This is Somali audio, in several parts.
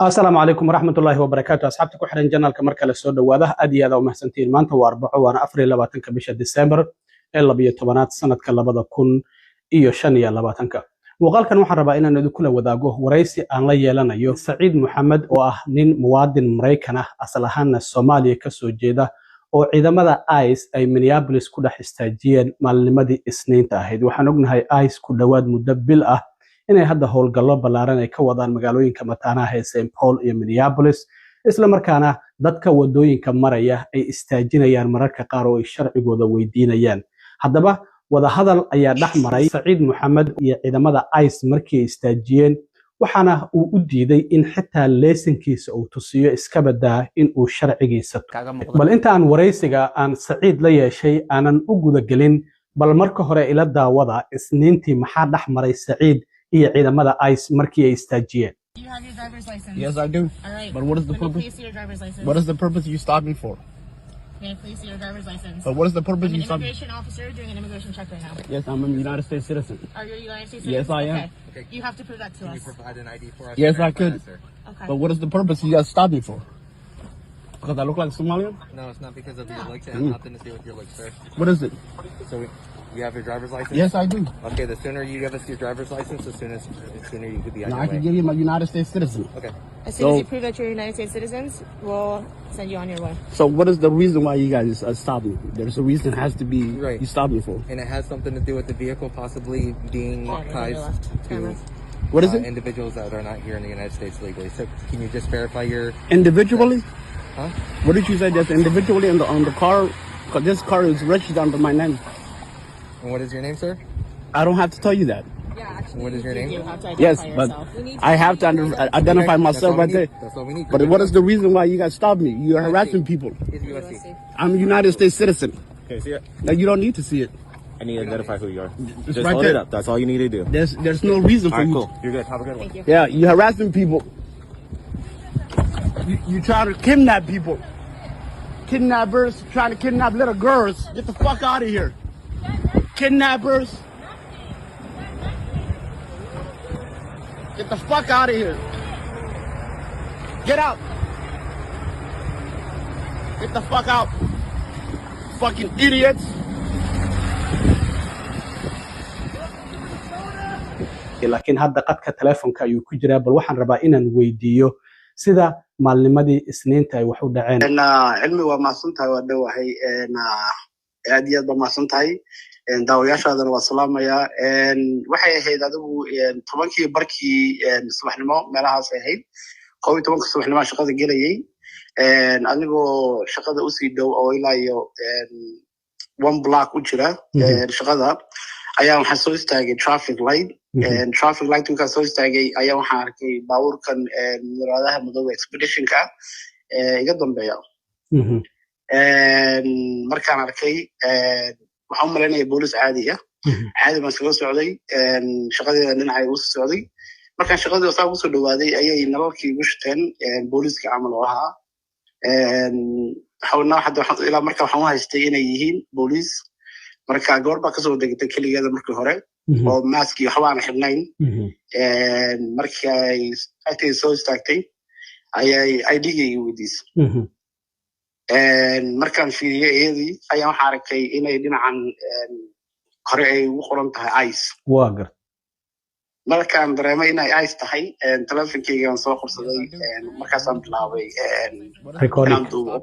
السلام عليكم ورحمة الله وبركاته أصحابتي ku xiran janaalka marka la soo dhawaada aad iyo aad u mahadsantiin maanta waa arbaco waana 24 bisha December ee 12 sanadka 2025 muuqaalkan waxaan rabaa inaan idinku la wadaago waraysi aan la yeelanayo Saciid Maxamed oo ah nin muwaadin Mareykan ah asal ahaanna Soomaaliya ka soo jeeda oo ciidamada ICE ay Minneapolis ku dhex istaajiyeen maalnimadii Isniinta ahayd waxaan ognahay ICE ku dhawaad muddo bil ah inay hadda howlgallo ballaaran ay ka wadaan magaalooyinka mataanaha ee St Paul iyo Minneapolis isla markaana dadka wadooyinka maraya ay istaajinayaan mararka qaar oo ay sharcigooda weydiinayaan haddaba wada hadal ayaa dhex maray Saciid Maxamed iyo ciidamada ICE markii ay istaajiyeen waxaana uu u diiday in xitaa leesankiisa uu tusiyo iska badaa in uu sharcigiisa bal inta aan waraysiga aan Saciid la yeeshay aanan u guda gelin bal marka hore ila daawada Isniintii maxaa dhex maray Saciid iyo ciidamada ICE markii ay istaajiyeen. Do you have your driver's license? Yes, I do. All right. But what is the Let me purpose? please see your driver's license. What is the purpose you stopped me for? May I please see your driver's license? But what is the purpose I'm an you stopped me? immigration officer doing an immigration check right now. Yes, I'm a United States citizen. Are you a United States Yes, citizen? I am. Okay. You have to prove that to Can us. you provide an ID for us? Yes, to I could. verify that, sir? Okay. But what is the purpose you guys stopped me for? Because I look like Somalian? No, it's not because of your looks. It has nothing to do with your looks, sir. What is it? So you have your driver's license? Yes, I do. Okay, the sooner you give us your driver's license, the sooner you could be on Now your I way. can give you my United States citizen. Okay. As soon as So- you prove that you're United States citizens, we'll send you on your way. So what is the reason why you guys stopped me? There's a reason it has to be Right. you stopped me for. And it has something to do with the vehicle possibly being Oh, no, tied you're left. to What is it? individuals that are not here in the United States legally. So can you just verify your... Individually? Huh? What did you say? That's individually on the car? Because this car is registered under my name. And what is your name, sir? I don't have to tell you that. Yeah, actually, What is your name? you do have to identify Yes, but yourself. I have to identify Okay, myself right there. That's all we need. But what is the reason why you guys stopped me? You're harassing people. It's USC. I'm a United States citizen. Okay, see it? Now you don't need to see it. I need to identify who you are. It's Just right hold there. it up. That's all you need to do. There's no reason All for right, you. cool. You're good. Have a good one. Thank you. Yeah, you're harassing people. You trying to kidnap people. Kidnappers trying to kidnap little girls. Get the fuck out of here. Kidnappers. Get the fuck out of here. Get out. Get the fuck out. Fucking idiots. laakiin hadda qadka telefoonka ayuu ku jiraa bal waxaan rabaa inaan weydiiyo sida maalnimadii Isniinta ay wax u dhaceen cilmi waa mahadsantahay waa dhowahay aad iyo aad baa mahadsantahay daawayaashaadana waa salaamayaa waxay ahayd adigu 10kii barkii subaxnimo meelahaas ay ahayd 11 subaxnimo shaqada gelayay anigoo shaqada usii dhow oo ilaa iyo one block u jira shaqada ayaa waxaan soo istaagay traffic light traffic light markaan soo istaagay ayaa waxaan arkay baabuurkan muraadaha madowga expeditionka iga dambeeya markaan arkay waxaan u malaynaya boolis caadi ah caadi baan iskaga socday shaqadeeda dhinacay ugu socday markaan shaqadii saa ugu soo dhawaaday ayay nalalkii igu shiteen booliska camal oo ahaa ilaa markaa waxaan u haystay inay yihiin booliis marka gabar baa kasoo degtay keligeeda markii hore oo maaskii waxba aan xidhnayn markay agtayda soo istaagtay ayay ID-ga iga weydiisay markaan fiiriyey iyadii ayaa waxaa arkay inay dhinacan hore ay ugu qoran tahay ICE waa gar markaan dareemay inay ICE tahay telefonkeygaan soo qabsaday markaasaan bilaabay inaan duubo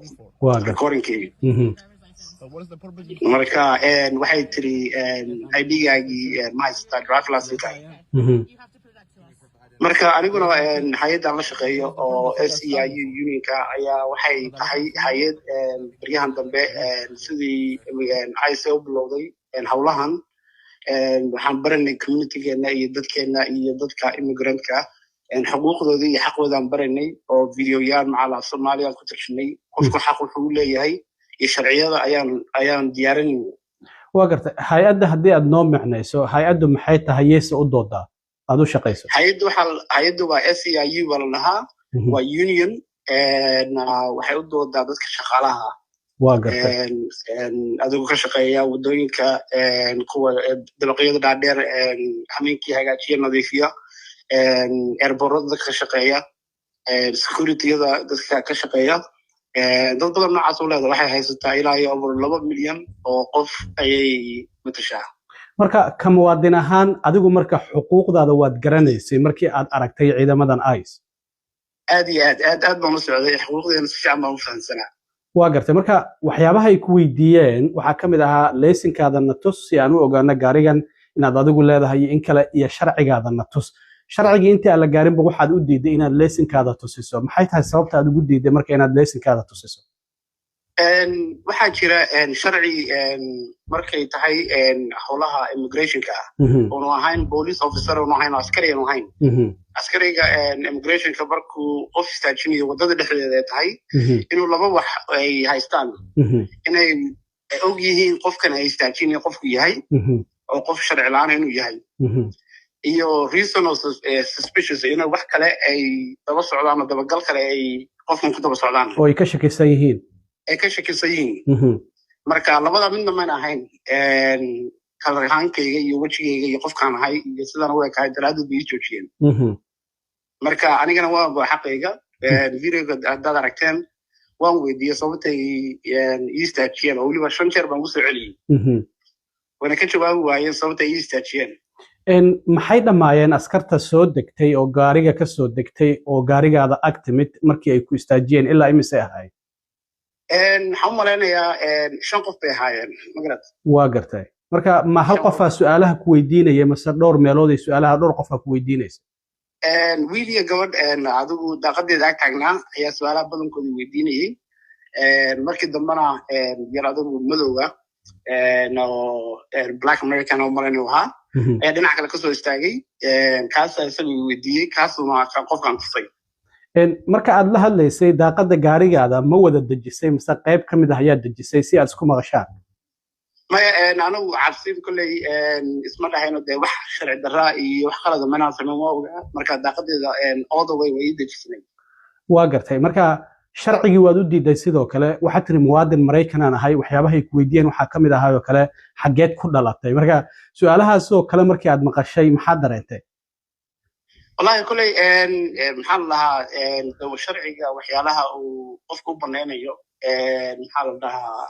waa gar recordingkeyga But what is the purpose? marka waxay tiri ID-gaagii ma haysataa driver license You have to prove that to us. marka aniguna hay-addan la shaqeeyo oo SEIU unionka ayaa waxay tahay hay-ad baryahan dambe sidii ICE u bilowday howlahan waxaan baranay communitygeena iyo dadkeena iyo dadka immigrantka xuquuqdooda iyo xaqoodaan baranay oo videoyaal macala Soomaaliya ku tirsanay qofku xaq wuxuu leeyahay iyo sharciyada ayaan diyaarinay waa gartay hay'adda haddii aad noo micnayso hay'addu maxay tahay yeesa u doodaa aad u shaqayso hay-addu waa SEIU baa la dhahaa waa union waxay u doodaa dadka shaqaalaha waa gartay adigoo ka shaqeeya wadooyinka kuwa dabaqyada dhaadheer habeenkii hagaajiya nadiifiya airborada dadka ka shaqeeya securityada dadka ka shaqeeya dad badan noocaas u leedahay waxay haysataa ilaa iyo over 2 milyan oo qof ayay matashaa marka ka muwaadin ahaan adigu marka xuquuqdaada waad garanaysay markii aad aragtay ciidamadan ICE aad iyo aad baan u socday xuquuqdeena si fiican baan u fahamsanaa waa gartay marka waxyaabaha ay ku weydiiyeen waxaa ka mid ahaa laysinkaada na tus si aan u ogaano gaarigan inaad adigu leedahay in kale iyo sharcigaada na tus sharcigii intii aan la gaarinba waxaad u diiday inaad laysinkaada tusiso maxay tahay sababta aad ugu diiday marka inaad laysinkaada tusiso waxaa jira sharci markay tahay howlaha immigrationka oonu ahayn police officer oonu ahayn askari aanu ahayn askariga immigrationka markuu qof istaajinayo wadada dhexdeeda ay tahay inuu laba wax ay haystaan inay og yihiin qofkan ay istaajinayo qofku yahay oo qof sharci la-aan inuu yahay iyo reason of suspicious inay wax kale ay daba socdaan oo dabagal kale ay qofkan ku daba socdaan oo ay ka shakisan yihiin marka labada midna mayna ahayn kalarahaankayga iyo wejigayga iyo qofkaan ahay iyo sidaan u ekahay daraaddeed bay ii joojiyeen marka anigana waa xaqayga videoga haddaad aragteen waan weydiiyey sababtay ii istaajiyeen oo weliba 5 jeer baan kusoo celiyey wana ka jawaabi waayeen sababtay ii istaajiyeen maxay dhammaayeen askarta soo degtay oo gaariga ka soo degtay oo gaarigaada ag timid markii ay ku istaajiyeen ilaa imise ahayd waxaan u malaynayaa 5 qof bay ahaayeen magarad waa gartay marka ma hal qofaa su-aalaha ku weydiinaya mase dhowr meelood ay su-aalaha dhowr qofaa ku weydiinaysa wiil iyo gabadh adigu daaqadeeda ag taagnaa ayaa su-aalaha badankooda weydiinayay markii dambena yar adigu madowga oo black american oo malayna u ahaa ayaa dhinac kale kasoo istaagay kaasaa isaga weydiiyey kaasuna qofkaan tusay marka aad la hadlaysay daaqada gaarigaada ma wada dejisay mise qayb ka mid ah ayaa dejisay si aad isku maqashaan maya anigu cabsid kolley isma dhahayno dee wax sharci darraa iyo wax qalada manaan sameyn waa ogaa marka daaqadeeda all the way way ii dejisnay waa gartay marka sharcigii waad u diiday sidoo kale waxaad tiri muwaadin maraykanaan ahay waxyaabahay ku weydiiyeen waxaa ka mid ahaayoo kale xaggeed ku dhalatay marka su-aalahaasoo kale markii aad maqashay maxaad dareentay wallahi kolley maxaa la dhahaa sharciga waxyaalaha uu qofka u banaynayo maxaa la dhahaa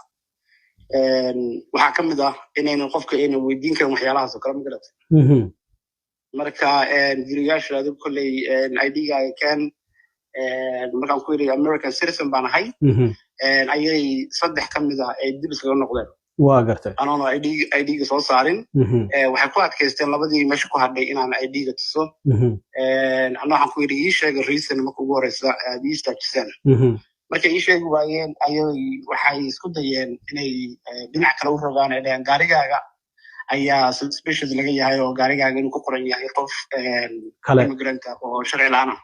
waxaa ka mid ah inaynan qofka aynan weydiin karin waxyaalahaas oo kale ma garatay marka jiriyaasha adigu kolley ID-gaaga keen markaan ku yidhi American citizen baan ahay ayay 3 ka mid ah ay dib iskaga noqdeen waa gartay anoona ID-ga soo saarin waxay ku adkaysteen labadii meesha ku hadhay inaan ID-ga tuso anna waxaan ku yidhi ii sheega reason marka ugu horeysa aad ii istaajiseen markay ii sheegi waayeen waxay isku dayeen inay dhinac kale u rogaan ay dhaheen gaarigaaga ayaa suspicious laga yahay oo gaarigaaga inuu ku qoran yahay qof immigrant oo sharci la-aan ah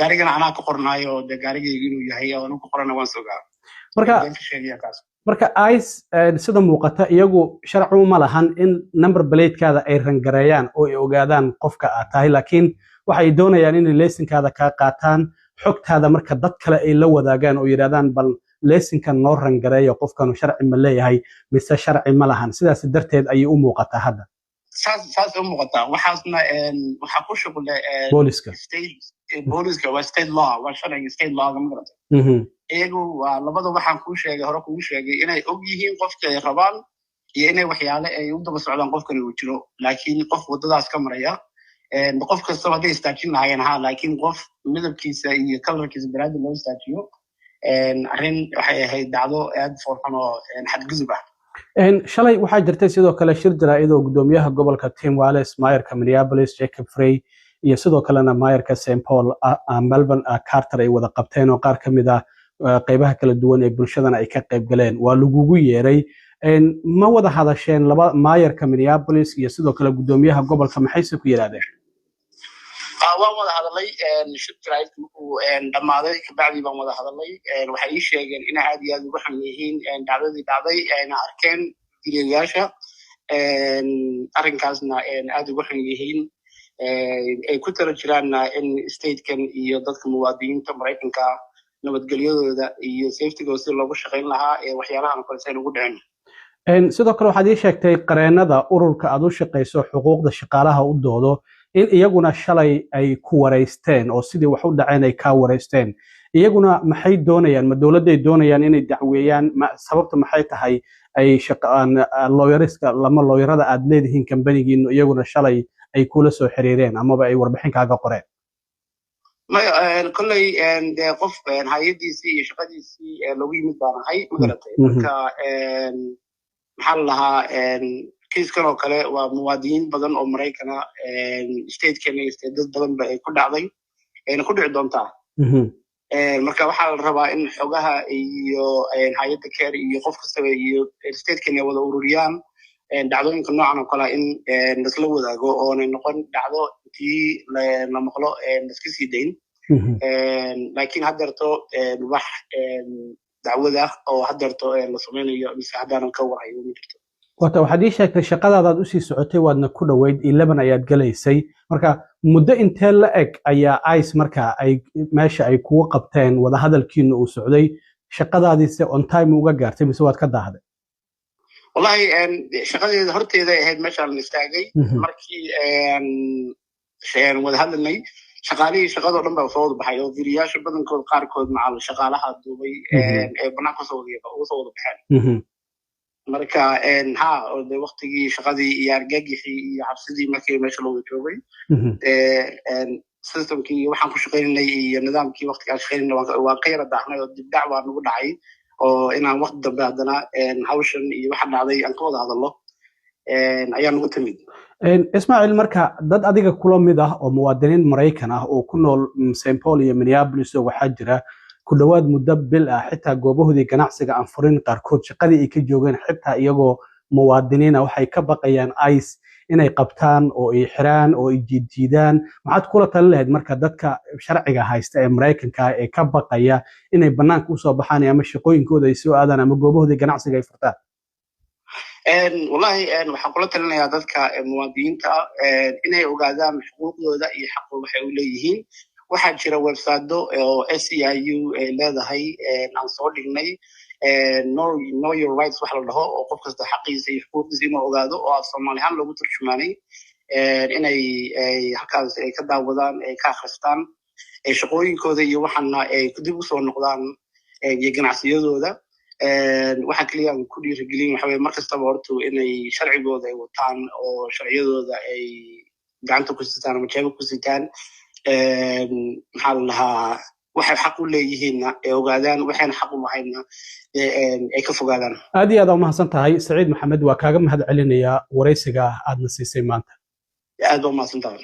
gaarigana anaa ka qornaayo dee gaarigayga inuu yahay oo anu ku qorana waan sogaa marka ICE sida muuqata iyagu sharci uma lahan in number plate-kaada ay rangareeyaan oo ay ogaadaan qofka aad tahay laakiin waxay doonayaan inay laysinkaada kaa qaataan xogtaada marka dad kale ay la wadaagaan oo yidhahdaan bal laysinkan noo rangareeyo qofkanu sharci ma leeyahay mise sharci ma lahan sidaas darteed ayay u muuqataa hadda saas u muuqataa waxaasna waxaa ku shuqle booliska waa state law waa sharciga state law ma garata iyagu waa labada waxaan kuu sheegay hore kugu sheegay inay og yihiin qofka ay rabaan iyo inay waxyaale ay u daba socdaan qofkan uu jiro laakiin qof wadadaas ka maraya qof kastaba hadday istaajin lahaayeen ha laakiin qof midabkiisa iyo kalarkiisa baraada loo istaajiyo arrin waxay ahayd dhacdo aad foorxan oo xadgudub ah shalay waxaa jirtay sidoo kale shir jaraa'id oo gudoomiyaha gobolka Tim Wallis maayarka Minneapolis Jacob Frey iyo sidoo kalena maayarka St Paul Melbourne Carter ay wada qabteen oo qaar ka mid ah qaybaha kala duwan ee bulshadana ay ka qayb galeen waa lagugu yeeray ma wada hadasheen laba maayarka Minneapolis iyo sidoo kale gudoomiyaha gobolka maxayse ku yiraahdeen waan wada hadalay shir jaraa'id markuu dhammaaday kabacdii baan wada hadalay waxay ii sheegeen inay aad iyo aad uga xun yihiin dhacdadii dhacday ayna arkeen videoyaasha arrinkaasna aad uga xun yihiin ay ku tala jiraan in statekan iyo dadka muwaadiniinta Maraykanka nabadgelyadooda iyo safetygooda si loogu shaqayn lahaa waxyaalahan kale say ugu dhicin sidoo kale waxaad ii sheegtay qareenada ururka aad u shaqayso xuquuqda shaqaalaha u doodo in iyaguna shalay ay ku wareysteen oo sidii wax u dhaceen ay ka wareysteen iyaguna maxay doonayaan ma dawladday doonayaan inay dacweeyaan sababta maxay tahay ay shaqaan lawyeriska lama lawyerada aad leedihiin kambanigiinu iyaguna shalay ay kula soo xiriireen amaba ay warbixin kaaga qoreen kolley dee qof hayadiisii iyo shaqadiisii loogu yimid baan ahay magaratay marka maxaa la lahaa kiiskan oo kale waa muwaadiniin badan oo maraykana statekeena iyo dad badan ba ay ku dhacday ayna ku dhici doontaa marka waxaa la rabaa in xogaha iyo hay'adda care iyo qof kastaba iyo statekeena wada ururiyaan dhacdooyinka noocan oo kale in lasla wadaago oonay noqon dhacdo intii la maqlo laska sii dayn laakiin haddeerto wax dacwada oo haddeerto la samaynayo mise haddaanan ka warhayo ma jirto wata waxaad ii sheegtay shaqadaadaad usii socotay waadna ku dhoweyd 11 ayaad galaysay marka muddo intee la eg ayaa ice marka ay meesha ay kugu qabteen wadahadalkiina uu socday shaqadaadiise on time uga gaartay mise waad ka daahday wallahi shaqadeeda horteeda ahayd meeshaan istaagay markii wada hadalnay shaqaalihii shaqadoo dhan baa soo wada baxay oo viriyaasha badankooda qaarkood macal shaqaalaha duubay ee banaanka uga soo wada baxeen marka de waqtigii shaqadii iyo argagixii iyo cabsidii markii meesha looga joogay systemkii iyo waxaan ku shaqaynay iyo nidaamkii waqtigaan shaqaynay waan ka yara daahnay oo dibdhac baa nagu dhacay oo inaan waqti dambe haddana hawshan iyo waxa dhacday aan ka wada hadallo ayaa nagu timid ismaaciil marka dad adiga kula mid ah oo muwaadiniin maraykan ah oo ku nool St Paul iyo Minneapolis oo waxaa jira ku dhawaad muddo bil ah xitaa goobahoodii ganacsiga aan furin qaarkood shaqadii ay ka joogeen xitaa iyagoo muwaadiniin ah waxay ka baqayaan ice inay qabtaan oo ay xiraan oo ay jiidjiidaan maxaad kula talin lahayd marka dadka sharciga haysta ee maraykanka ee ka baqaya inay banaanka u soo baxaan ama shaqooyinkooda ay soo aadaan ama goobahoodii ganacsiga ay furtaan wallahi waxaan kula talinayaa dadka muwaadiniinta inay ogaadaan xuquuqdooda iyo xaqooda waxay u leeyihiin waxaa jira website oo SEIU ay leedahay aan soo dhignay know your rights wax la dhaho oo qof kasta xaqiisa iyo xuquuqdiisa inuu ogaado oo af Soomaali ahaan loogu turjumaanay inay halkaas ay ka daawadaan ay ka akhristaan shaqooyinkooda iyo waxana ay dib u soo noqdaan iyo ganacsiyadooda waxa kaliya aan ku dhiirigelin waxa weeye markastaba horta inay sharcigooda ay wataan oo sharciyadooda ay gacanta ku sitaan ama jeebka ku sitaan maxaa la lahaa waxay xaq u leeyihiinna ay ogaadaan waxayna xaq u lahayna ay ka fogaadaan aad iyo aad u mahadsan tahay Saciid Maxamed waa kaaga mahad celinayaa wareysiga aadna siisay maanta aad u mahadsan tahay